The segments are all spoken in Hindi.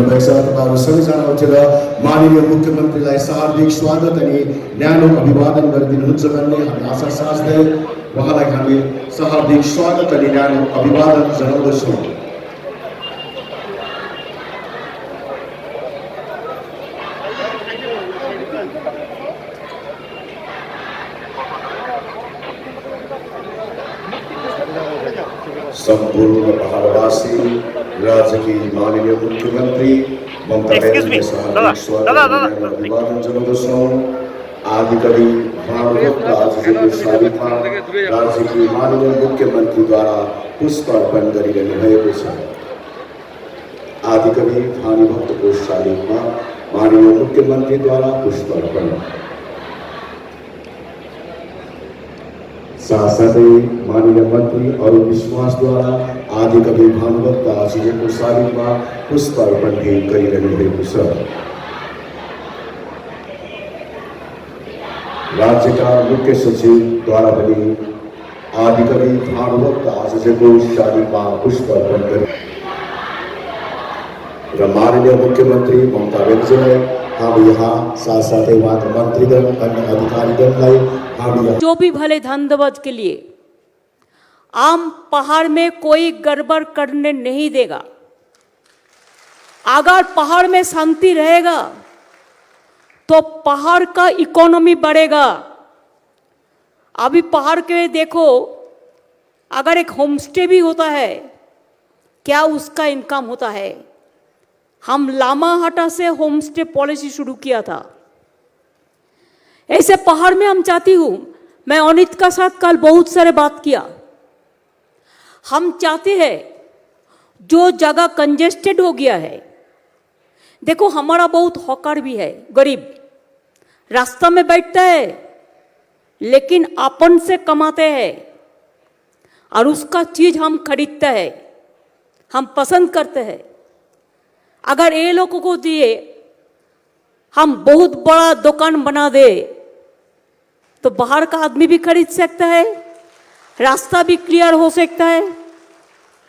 गर्नुभएको छ। तपाईँहरू सबैजना उठेर माननीय मुख्यमन्त्रीलाई हार्दिक स्वागत अनि न्यानो अभिवादन गरिदिनुहुन्छ भन्ने हामी आशा साच्दै उहाँलाई हामी हार्दिक स्वागत अनि न्यानो अभिवादन जनाउँदछौँ। संपूर्ण पहाड़वासी राज्य की माननीय मुख्यमंत्री ममता बनर्जी हार्दिक स्वागत अभिवादन जनाउँदछौँ। आदिकवि भानुभक्त आचार्यको शालिगमा राज्य की माननीय मुख्यमन्त्रीद्वारा पुष्प अर्पण गरिरहनु भएको छ। आदिकवि भानुभक्तको शालिगमा माननीय मुख्यमन्त्रीद्वारा पुष्प अर्पण। साथसाथै माननीय मन्त्री अरुण विश्वासद्वारा आदिकवि भानुभक्त आचार्यको शालिगमा पुष्प अर्पण गरिरहनु भएको छ। राज्यका मुख्य सचिवद्वारा पनि आदिकवि भानुभक्त आचार्यको शालिगमा पुष्प अर्पण गरे र माननीय मुख्यमन्त्री ममता बनर्जीलाई हम यहाँ साथ-साथै उहाँका मन्त्रीगण अन्य अधिकारीगणलाई हम जो भी भले धंधवज के लिए आम पहाड़ में कोई गड़बड़ करने नहीं देगा। अगर पहाड़ में शांति रहेगा तो पहाड़ का इकोनॉमी बढ़ेगा। अभी पहाड़ के देखो, अगर एक होमस्टे भी होता है क्या उसका इनकम होता है। हम लामाहटा से होमस्टे पॉलिसी शुरू किया था। ऐसे पहाड़ में हम चाहती हूं, मैं अनित का साथ कल बहुत सारे बात किया। हम चाहते हैं जो जगह कंजेस्टेड हो गया है, देखो हमारा बहुत हॉकर भी है, गरीब रास्ता में बैठता है लेकिन अपन से कमाते हैं और उसका चीज हम खरीदते हैं, हम पसंद करते हैं। अगर ये लोगों को दिए हम बहुत बड़ा दुकान बना दे तो बाहर का आदमी भी खरीद सकता है, रास्ता भी क्लियर हो सकता है,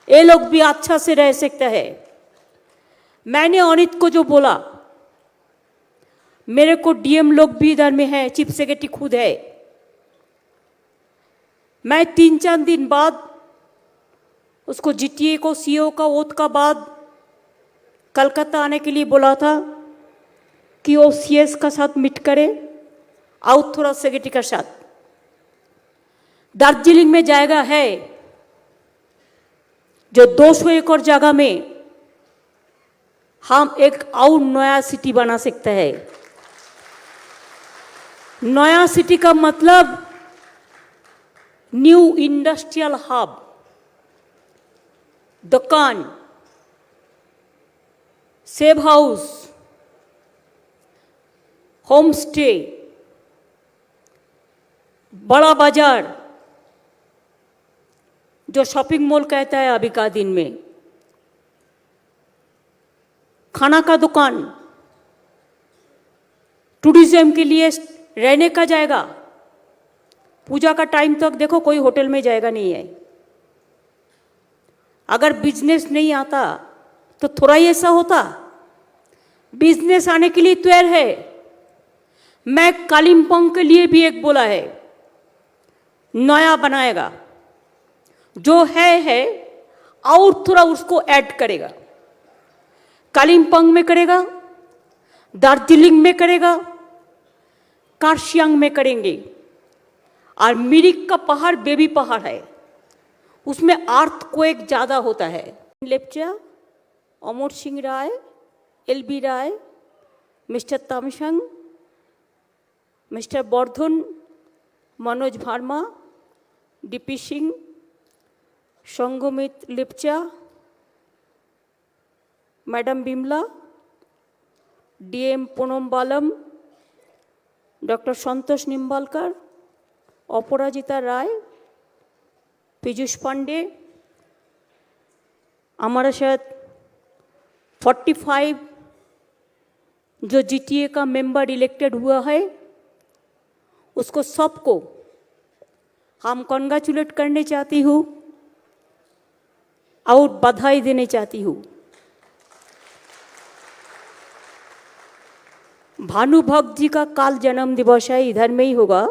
ये लोग भी अच्छा से रह सकता है। मैंने अनित को जो बोला, मेरे को डीएम लोग भी इधर में है, चीफ सेक्रेटरी खुद है। मैं 3-4 दिन बाद उसको जीटीए को सीओ का ओथ का बाद कलकत्ता आने के लिए बोला था कि वो सीएस का साथ मीट करे और थोड़ा सेक्रेटरी का साथ। दार्जिलिंग में जाएगा है जो 200 एकड़ जगह में हम एक और नया सिटी बना सकते हैं। नया सिटी का मतलब न्यू इंडस्ट्रियल हब, दुकान, सेव हाउस, होम स्टे, बड़ा बाजार जो शॉपिंग मॉल कहता है अभी का दिन में, खाना का दुकान, टूरिज्म के लिए रहने का जाएगा। पूजा का टाइम तक देखो कोई होटल में जाएगा नहीं है। अगर बिजनेस नहीं आता तो थोड़ा ही ऐसा होता। बिजनेस आने के लिए तैयार है। मैं कालिम्पोंग के लिए भी एक बोला है, नया बनाएगा, जो है और थोड़ा उसको ऐड करेगा। कालिम्पोंग में करेगा, दार्जिलिंग में करेगा, कार्शियांग में करेंगे। और मिरिक का पहाड़ बेबी पहाड़ है, उसमें अर्थक्वेक ज़्यादा होता है। Lepcha, Amar Singh Rai, LB Rai, mister Tamsang, mister Bardhan, Manoj Bharma, DP Singh, Sangmit Lepcha, madam Bimla, DM Ponnambalam, doctor Santosh Nimbalkar, Aparajita Rai, Piyush Pandey, हमारे साथ 45 जो जीटीए का मेंबर इलेक्टेड हुआ है, उसको सबको हम कॉन्ग्रेचुलेट करने चाहती हूँ और बधाई देने चाहती हूँ। भानुभक्त जी का काल जन्म दिवस है, इधर में ही होगा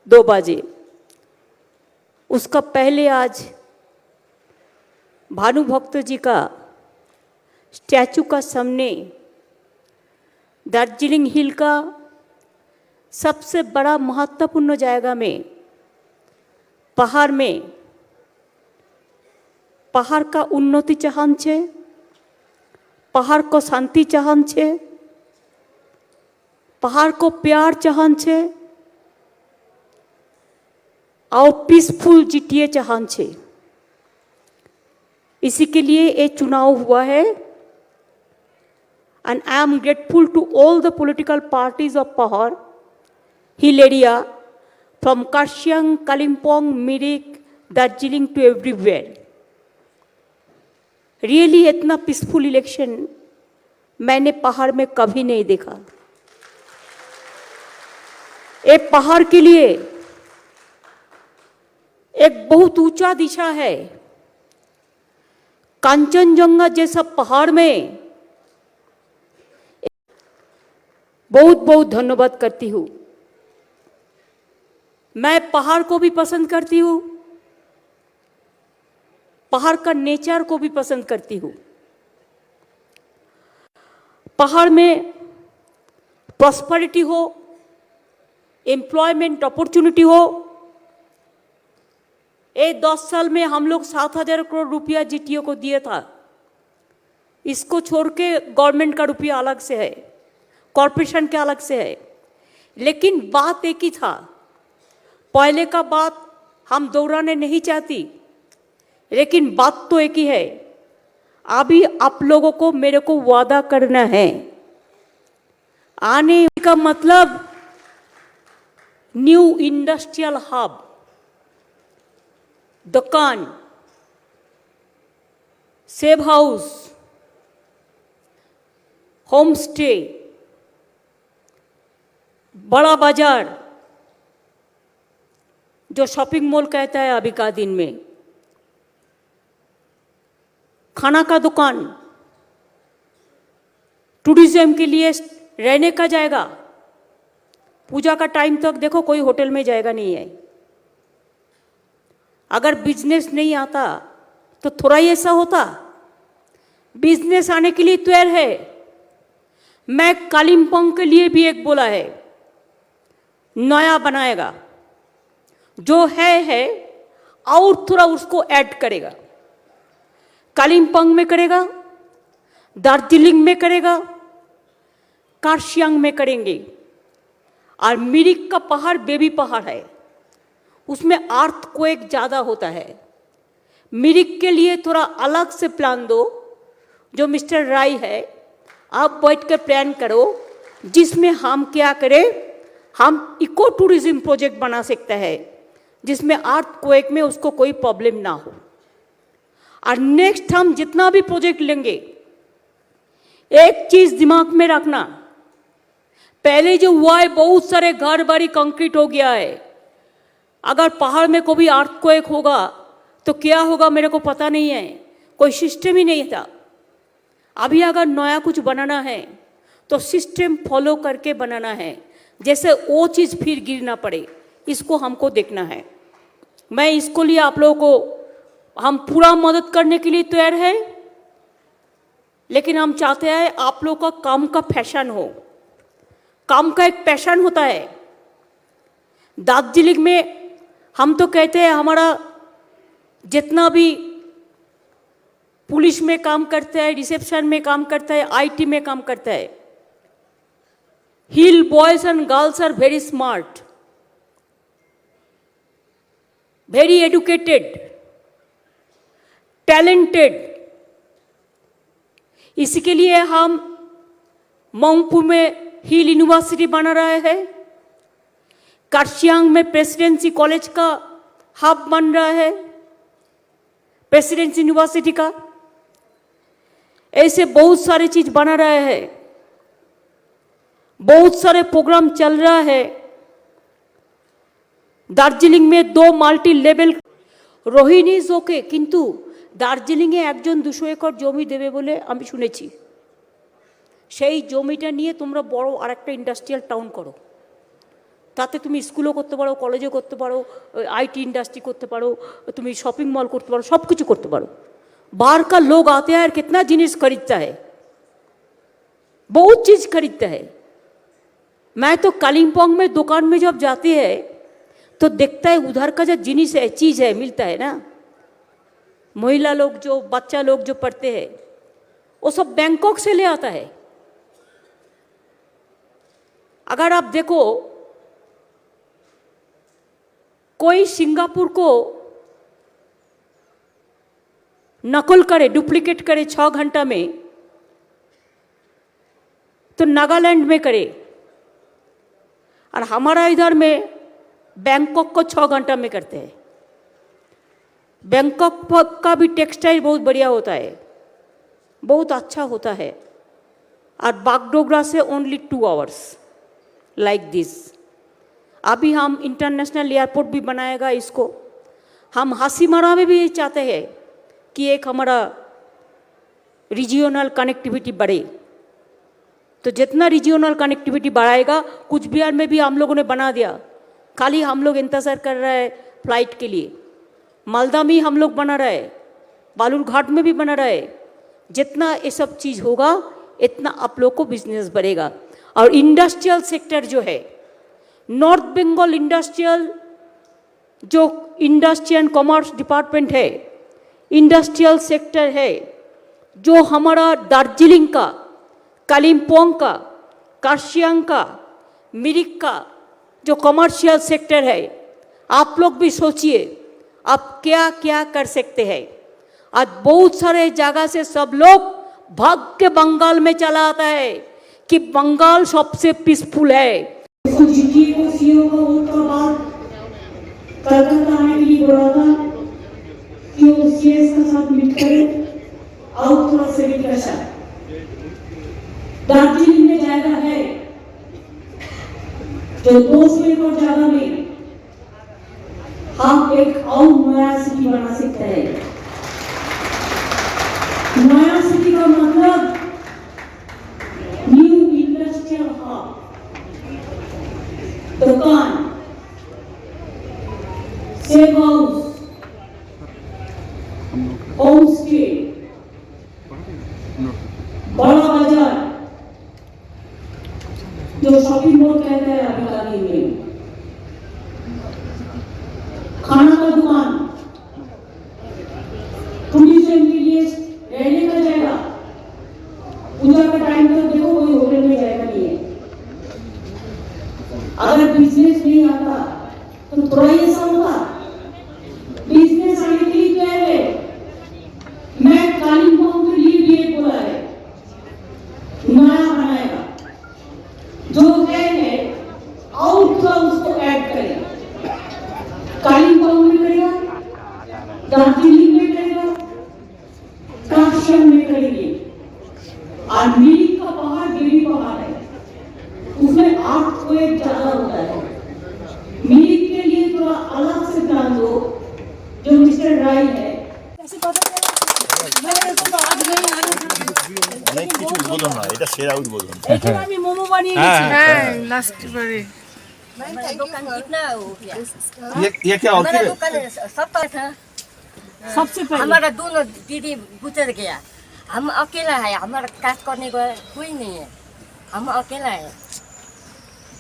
2 बजे। उसका पहले आज भानुभक्त जी का स्टैचू का सामने दार्जिलिंग हिल का सबसे बड़ा महत्वपूर्ण जगह में पहाड़ का उन्नति चाहन छे, पहाड़ को शांति चाहन छे, पहाड़ को प्यार चाहन छे और पीसफुल जीटीए चाहन छे। इसी के लिए ये चुनाव हुआ है। And I am grateful to all the political parties of पहाड़ hill area from Kurseong, Kalimpong, Mirik, Darjeeling to everywhere. Really इतना पीसफुल इलेक्शन मैंने पहाड़ में कभी नहीं देखा। ये पहाड़ के लिए एक बहुत ऊंचा दिशा है। कांचनजंगा जैसा पहाड़ में बहुत बहुत धन्यवाद करती हूँ। मैं पहाड़ को भी पसंद करती हूँ, पहाड़ का नेचर को भी पसंद करती हूँ। पहाड़ में प्रॉस्पेरिटी हो, एम्प्लॉयमेंट अपॉर्चुनिटी हो। ये 10 साल में हम लोग 7,000 करोड़ रुपया जीटीओ को दिया था। इसको छोड़ के गवर्नमेंट का रुपया अलग से है, कॉरपोरेशन के अलग से है, लेकिन बात एक ही था। पहले का बात हम दोहराने नहीं चाहती, लेकिन बात तो एक ही है। अभी आप लोगों को मेरे को वादा करना है, आने का मतलब न्यू इंडस्ट्रियल हब, दुकान, सेव हाउस, होम स्टे, बड़ा बाजार जो शॉपिंग मॉल कहता है अभी का दिन में, खाना का दुकान, टूरिज्म के लिए रहने का जाएगा। पूजा का टाइम तक देखो कोई होटल में जाएगा नहीं है। अगर बिजनेस नहीं आता तो थोड़ा ही ऐसा होता। बिजनेस आने के लिए तैयार है। मैं कालिम्पोंग के लिए भी एक बोला है, नया बनाएगा, जो है और थोड़ा उसको ऐड करेगा। कालिम्पोंग में करेगा, दार्जिलिंग में करेगा, कार्शियंग में करेंगे। और मिरिक का पहाड़ बेबी पहाड़ है, उसमें अर्थक्वेक ज़्यादा होता है। मिरिक के लिए थोड़ा अलग से प्लान दो, जो मिस्टर राय है, आप बैठ कर प्लान करो, जिसमें हम क्या करें, हम इको टूरिज्म प्रोजेक्ट बना सकते हैं, जिसमें अर्थक्वेक में उसको कोई प्रॉब्लम ना हो। और नेक्स्ट हम जितना भी प्रोजेक्ट लेंगे, एक चीज दिमाग में रखना, पहले जो हुआ है बहुत सारे घर बारी कंक्रीट हो गया है। अगर पहाड़ में कोई अर्थक्वेक होगा तो क्या होगा मेरे को पता नहीं है, कोई सिस्टम ही नहीं था। अभी अगर नया कुछ बनाना है तो सिस्टम फॉलो करके बनाना है, जैसे वो चीज़ फिर गिर ना पड़े, इसको हमको देखना है। मैं इसको लिए आप लोगों को हम पूरा मदद करने के लिए तैयार है, लेकिन हम चाहते हैं आप लोग का काम का पैशन हो। काम का एक पैशन होता है। दार्जिलिंग में हम तो कहते हैं हमारा जितना भी पुलिस में काम करता है, रिसेप्शन में काम करता है, आईटी में काम करता है, hill boys and girls are very smart, very educated, talented. इसी के लिए हम मोंगपू में हिल यूनिवर्सिटी बना रहे हैं, कार्शियंग में प्रेसिडेंसी कॉलेज का हब बन रहा है, प्रेसिडेंसी यूनिवर्सिटी का। ऐसे बहुत सारे चीज बना रहे हैं, बहुत सारे प्रोग्राम चल रहा है। दार्जिलिंग में 2 মাল্টি লেভেল রোহিণী জোকে, কিন্তু দার্জিলিংয়ে একজন 200 একর জমি দেবে বলে আমি শুনেছি। সেই জমিটা নিয়ে তোমরা বড় আরেকটা ইন্ডাস্ট্রিয়াল টাউন করো, তাতে তুমি স্কুলও করতে পারো, কলেজও করতে পারো, आईटी इंडस्ट्री करते पारो, तुम शॉपिंग मॉल करते पारो, सब कुछ करते पारो। बाहर का लोग आते हैं और कितना जिनिस खरीदता है, बहुत चीज़ खरीदता है। मैं तो कालिम्पोंग में दुकान में जब जाती है तो देखता है उधर का जो जिनिस है, चीज़ है, मिलता है ना, महिला लोग जो, बच्चा लोग जो पढ़ते हैं वो सब बैंकॉक से ले आता है। अगर आप देखो कोई सिंगापुर को नकल करे, डुप्लीकेट करे 6 घंटा में, तो नागालैंड में करे, और हमारा इधर में बैंकॉक को 6 घंटा में करते हैं। बैंकॉक का भी टेक्सटाइल बहुत बढ़िया होता है, बहुत अच्छा होता है, और बागडोगरा से ओनली 2 आवर्स लाइक दिस। अभी हम इंटरनेशनल एयरपोर्ट भी बनाएगा इसको। हम हासीमारा में भी चाहते हैं कि एक हमारा रीजियोनल कनेक्टिविटी बढ़े, तो जितना रीजियोनल कनेक्टिविटी बढ़ाएगा, कुछ बिहार में भी हम लोगों ने बना दिया, खाली हम लोग इंतज़ार कर रहे हैं फ्लाइट के लिए। मालदा में हम लोग बना रहे, बालूरघाट में भी बना रहे। जितना ये सब चीज़ होगा इतना आप लोग को बिजनेस बढ़ेगा। और इंडस्ट्रियल सेक्टर जो है, नॉर्थ बंगाल इंडस्ट्रियल जो इंडस्ट्री एंड कॉमर्स डिपार्टमेंट है, इंडस्ट्रियल सेक्टर है, जो हमारा दार्जिलिंग का, कालिम्पोंग का, कार्शियांग का, मिरिक का जो कमर्शियल सेक्टर है, आप लोग भी सोचिए आप क्या क्या कर सकते हैं। आज बहुत सारे जगह से सब लोग भाग के बंगाल में चला आता है कि बंगाल सबसे पीसफुल है। उसको जीटीए को सीईओ का उसका बाद कलकत्ता आने के लिए बोला था कि वो सीएस के साथ मिलकर आउट थोड़ा से भी कैसा दार्जिलिंग में जाएगा है, जो 200 एकड़ जगह में हम एक और नया सिटी बना सकते हैं। नया सिटी का मतलब न्यू इंडस्ट्रियल हब, दुकान, सेव हाउस, होम स्टे, बड़ा बाजार जो शॉपिंग मॉल कहते हैं अभी काली में, खाना का दुकान, टूरिज्म के लिए रहने का जगह। पूजा का टाइम तो देखो कोई होटल में जाएगा नहीं है। अगर बिजनेस नहीं आता तो थोड़ा ये समझा बिजनेस आने के लिए क्या है। मैं कालिम्पोंग के लिए भी एक बोला है, नया बनाएगा, जो है आउट का उसको ऐड करेगा। कालिम्पोंग में करेगा, दार्जिलिंग में करेगा, कार्शियांग में करेंगे। और मिरिक का पहाड़ गिरी पहाड़ है, उसमें 8 कोई ज्यादा होता है। मिरिक के लिए थोड़ा अलग से ध्यान दो, जो मिस्टर राय है। অনেক কিছু উদ্বোধন হয়, এটা সেরা উদ্বোধন। এখানে আমি মোমো বানিয়ে গেছি। হ্যাঁ লাস্ট বারে मेरा दुकान कितना हो गया? ये क्या और हमारा दुकान सब पर था। सबसे पहले हमारा दोनों दीदी गुजर गया, हम अकेला है, हमारा काज करने को कोई नहीं है, हम अकेला है।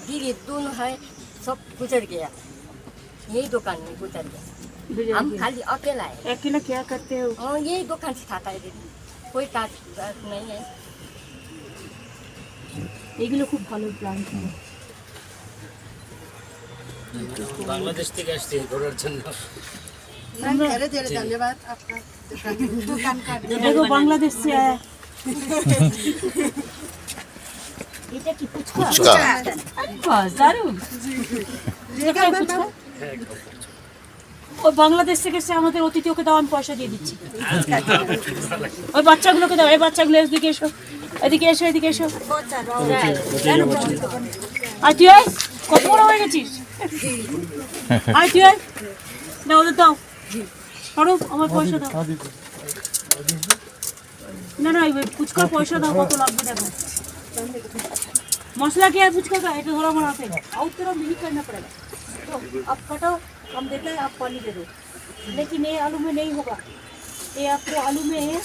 दीदी दोनों है, सब गुजर गया, यही दुकान में गुजर गया। हम खाली अकेला है। अकेला क्या करते हो? और यही दुकान से खाता है दीदी, कोई काज नहीं है। এগুলো খুব ভালো প্ল্যান ছিল। বাংলাদেশ থেকে আসছি ঘোরার জন্য। धन्यवाद आपका दुकान का। देखो बांग्लादेश से आया। এটা কি পুচকা? বাহ, দারুণ। এটা পুচকা? ওই বাংলাদেশ থেকে এসে আমাদের অতিথিকে দাও, আমি পয়সা দিয়ে দিচ্ছি। ওই বাচ্চাগুলোকে দাও, এই বাচ্চাগুলো এদিকে এসো, এদিকে এসো, এদিকে এসো। আর তুই আয়, কত বড় হয়ে গেছিস? আয় তুই আয়, দাও ওদের দাও, সরো, আমার পয়সা দাও। না না, ওই ফুচকার পয়সা দাও, কত লাগবে দেখো। मसला क्या है पुचका का? ये तो थोड़ा बनाते हैं और तरह मिही करना पड़ेगा। तो आप कटो, हम देते हैं, आप पानी दे दो। लेकिन ये आलू में नहीं होगा, ये आपको आलू में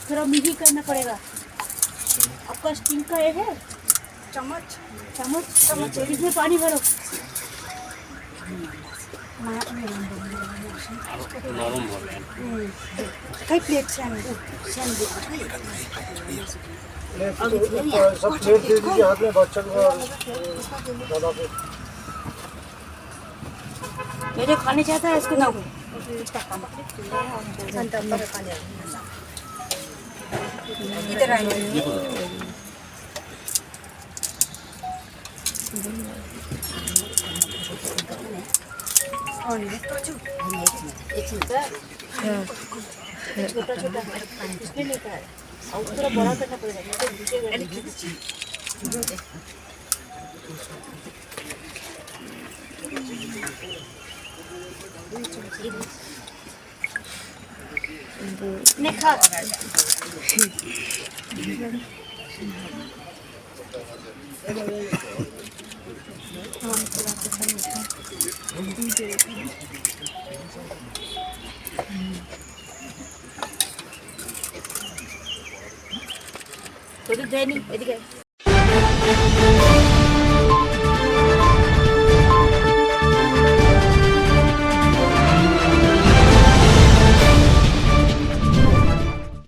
थोड़ा मिही करना पड़ेगा। आपका स्टीम का ये है चम्मच चम्मच, इसमें पानी भरो। নরম হবে कई प्लेट से आने ये जो खाने चाहता है इसको दो। इधर आइए। और ये छोटा छोटा इसमें नहीं था, और थोड़ा बड़ा करना पड़ेगा, नहीं तो भीगेगा नहीं। नहीं खा तो देनी,